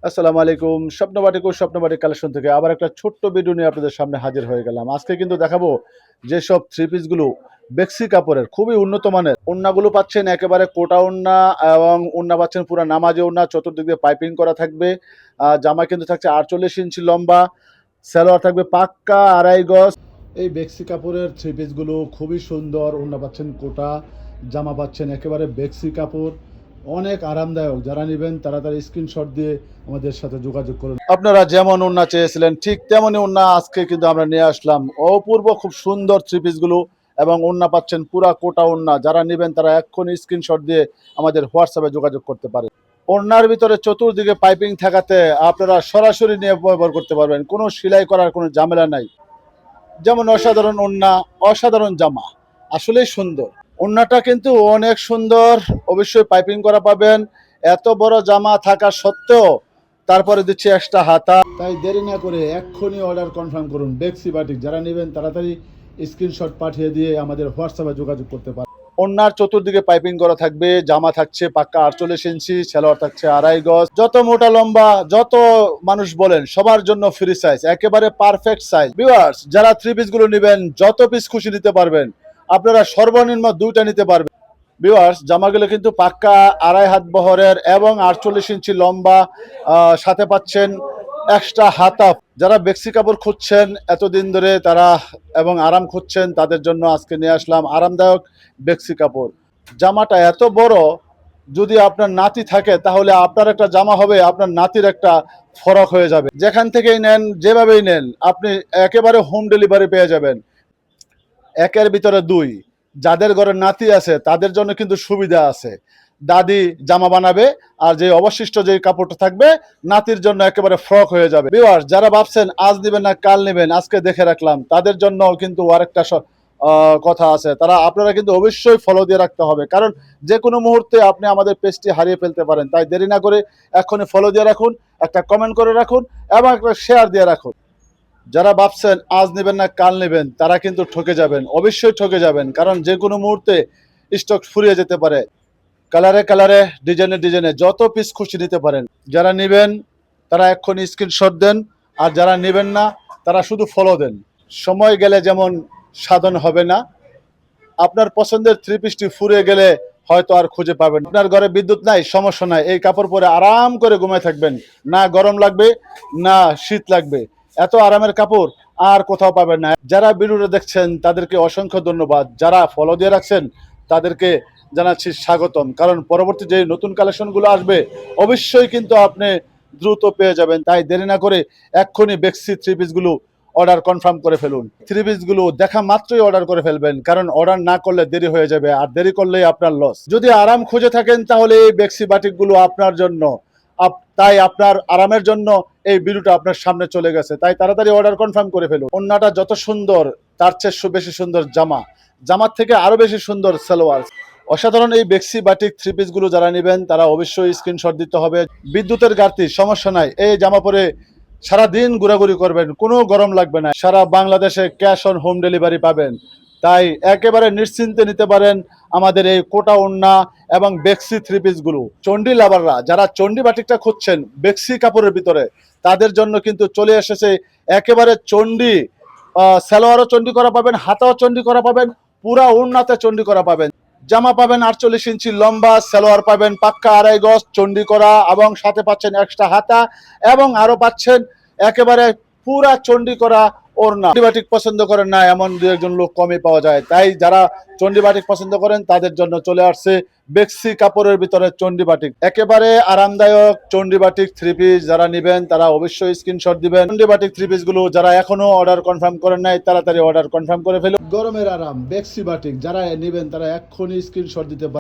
আসসালামু আলাইকুম। স্বপ্নবাটিক কালেকশন থেকে আবার একটা ছোট্ট ভিডিও নিয়ে আপনাদের সামনে হাজির হয়ে গেলাম। আজকে কিন্তু দেখাবো যেসব থ্রি পিস গুলো বেক্সি কাপড়ের খুবই উন্নত মানের। ওড়নাগুলো পাচ্ছেন একেবারে কোটা ওড়না এবং ওড়না পাচ্ছেন পুরা নামাজি ওড়না, চতুর্দিক দিয়ে পাইপিং করা থাকবে। জামা কিন্তু থাকছে ৪৮ ইঞ্চি লম্বা, সালোয়ার থাকবে পাক্কা ২.৫ গজ। এই বেক্সি কাপড়ের থ্রি পিস গুলো খুবই সুন্দর। ওড়না পাচ্ছেন কোটা, জামা পাচ্ছেন একেবারে বেক্সি কাপড়, অনেক আরামদায়ক। যারা নেবেন তাড়াতাড়ি স্ক্রিনশট দিয়ে আমাদের সাথে যোগাযোগ করুন। আপনারা যেমন ওড়না চেয়েছিলেন ঠিক তেমনই ওড়না আজকে কিন্তু আমরা নিয়ে আসলাম। অপূর্ব খুব সুন্দর থ্রি পিস গুলো এবং ওড়না পাচ্ছেন পুরা কোটা ওড়না। যারা নেবেন তারা এক্ষুনি স্ক্রিনশট দিয়ে আমাদের হোয়াটসঅ্যাপে যোগাযোগ করতে পারেন। ওড়নার ভিতরে চতুর্দিকে পাইপিং থাকাতে আপনারা সরাসরি নিয়ে ব্যবহার করতে পারবেন, কোনো সেলাই করার কোনো ঝামেলা নাই। যেমন অসাধারণ ওড়না, অসাধারণ জামা, আসলেই সুন্দর। ওড়নাটা কিন্তু অনেক সুন্দর, অবশ্যই পাইপিং করা পাবেন। এত বড় জামা থাকা সত্ত্বেও তারপরে দিচ্ছি এক্সট্রা হাতা। তাই দেরি না করে এক্ষুনি অর্ডার কনফার্ম করুন। বেক্সি বাটিক যারা নেবেন তাড়াতাড়ি স্ক্রিনশট পাঠিয়ে দিয়ে আমাদের হোয়াটসঅ্যাপে যোগাযোগ করতে পারেন। ওড়নার চতুর্দিকে পাইপিং করা থাকবে, জামা থাকছে পাক্কা ৪৮ ইঞ্চি, সালোয়ার থাকছে ২.৫ গজ। যত মোটা লম্বা যত মানুষ বলেন সবার জন্য ফ্রি সাইজ, একেবারে পারফেক্ট সাইজ। ভিউয়ার্স, যারা থ্রি পিস গুলো নেবেন যত পিস খুশি নিতে পারবেন, আপনারা সর্বনিম্ন ২টা নিতে পারবেন। ভিউয়ার্স, জামাগুলো কিন্তু পাক্কা ২.৫ হাত বহরের এবং ৪৮ ইঞ্চি লম্বা, সাথে পাচ্ছেন এক্সট্রা হাতা। যারা বেক্সি কাপড় খুঁজছেন এতদিন ধরে তারা এবং আরাম খুঁজছেন, তাদের জন্য আজকে নিয়ে আসলাম আরামদায়ক বেক্সি কাপড়। জামাটা এত বড়, যদি আপনার নাতি থাকে তাহলে আপনার একটা জামা হবে, আপনার নাতির একটা ফরক হয়ে যাবে। যেখান থেকেই নেন, যেভাবেই নেন, আপনি একেবারে হোম ডেলিভারি পেয়ে যাবেন। একের ভিতরে দুই। যাদের ঘরে নাতি আছে তাদের জন্য কিন্তু সুবিধা আছে। দাদি জামা বানাবে আর যে অবশিষ্ট যে কাপড়টা থাকবে নাতির জন্য একেবারে ফ্রক হয়ে যাবে। ভিউয়ার্স, যারা ভাবছেন আজ নেবেন না কাল নেবেন, আজকে দেখে রাখলাম, তাদের জন্য কিন্তু আরেকটা কথা আছে। আপনারা কিন্তু অবশ্যই ফলো দিয়ে রাখতে হবে, কারণ যে কোনো মুহূর্তে আপনি আমাদের পেজটি হারিয়ে ফেলতে পারেন। তাই দেরি না করে এখনই ফলো দিয়ে রাখুন, একটা কমেন্ট করে রাখুন এবং একটা শেয়ার দিয়ে রাখুন। যারা ভাবছেন আজ নেবেন না কাল নেবেন, তারা কিন্তু ঠকে যাবেন, অবশ্যই ঠকে যাবেন, কারণ যে কোনো মুহূর্তে স্টক ফুরিয়ে যেতে পারে। কালারে কালারে, ডিজাইনে ডিজাইনে যত পিস খুশি নিতে পারেন। যারা নেবেন তারা এক্ষুনি স্ক্রিনশট দেন, আর যারা নেবেন না তারা শুধু ফলো দেন। সময় গেলে যেমন সাধন হবে না, আপনার পছন্দের থ্রি পিসটি ফুরিয়ে গেলে হয়তো আর খুঁজে পাবেন। আপনার ঘরে বিদ্যুৎ নাই, সমস্যা নাই, এই কাপড় পরে আরাম করে ঘুমায় থাকবেন। না গরম লাগবে না শীত লাগবে, এত আরামের কাপড় আর কোথাও পাবেন না। যারা ভিডিওটা দেখছেন তাদেরকে অসংখ্য ধন্যবাদ। যারা ফলো দিয়ে রাখছেন তাদেরকে জানাচ্ছি স্বাগতম, কারণ পরবর্তী যে নতুন কালেকশনগুলো আসবে অবশ্যই কিন্তু আপনি দ্রুত পেয়ে যাবেন। তাই দেরি না করে এক্ষুনি বেক্সি থ্রি পিসগুলো অর্ডার কনফার্ম করে ফেলুন। থ্রি পিসগুলো দেখা মাত্রই অর্ডার করে ফেলবেন, কারণ অর্ডার না করলে দেরি হয়ে যাবে, আর দেরি করলেই আপনার লস। যদি আরাম খুঁজে থাকেন তাহলে এই বেক্সি বাটিকগুলো আপনার জন্য। তাই আপনার আরামের জন্য এই ভিডিওটা আপনার সামনে চলে গেছে, তাই তাড়াতাড়ি অর্ডার কনফার্ম করে ফেলুন। ওড়নাটা যত সুন্দর তার চেয়ে বেশি সুন্দর জামা, জামার থেকে আরো বেশি সুন্দর সালোয়ার। অসাধারণ এই বেক্সি বাটিক থ্রি পিস গুলো যারা নেবেন তারা অবশ্যই স্ক্রিনশট দিতে হবে। বিদ্যুতের ঘাটতি সমস্যা নাই, এই জামা পরে সারাদিন ঘোরাঘুরি করবেন, কোনো গরম লাগবে না। সারা বাংলাদেশে ক্যাশ অন হোম ডেলিভারি পাবেন। তাই একেবারে নিশ্চিন্তে নিতে পারেন আমাদের এই কোটা ওড়না এবং বেক্সি থ্রি পিস গুলো। চন্ডী লাভাররা যারা চন্ডী বাটিকটা খুঁজছেন বেক্সি কাপড়ের ভিতরে, তাদের জন্য কিন্তু চলে এসেছে একেবারে চন্ডী। সালোয়ারও চন্ডী করা পাবেন, হাতাও চন্ডী করা পাবেন, পুরা ওড়নাতে চন্ডী করা পাবেন। জামা পাবেন ৪৮ ইঞ্চি লম্বা, সালোয়ার পাবেন পাক্কা ২.৫ গজ চন্ডী করা, এবং সাথে পাচ্ছেন এক্সট্রা হাতা, এবং আরো পাচ্ছেন একেবারে পুরা চন্ডী করা ওড়না। চন্ডী বাটিক পছন্দ করেন না এমন দু একজন লোক কমই পাওয়া যায়, তাই যারা চন্ডী বাটিক পছন্দ করেন তাদের জন্য চলে আসছে বেক্সি কাপড়ের ভিতরে চন্ডী বাটিক। একেবারে আরামদায়ক চন্ডী বাটিক থ্রি পিস যারা নেবেন তারা অবশ্যই স্ক্রিনশট দিবেন। চন্ডী বাটিক থ্রি পিস গুলো যারা এখনো অর্ডার কনফার্ম করেন নাই তাড়াতাড়ি অর্ডার কনফার্ম করে ফেলুন। গরমের আরাম বেক্সি বাটিক যারা নেবেন তারা এক্ষুনি স্ক্রিনশট দিতে পারেন।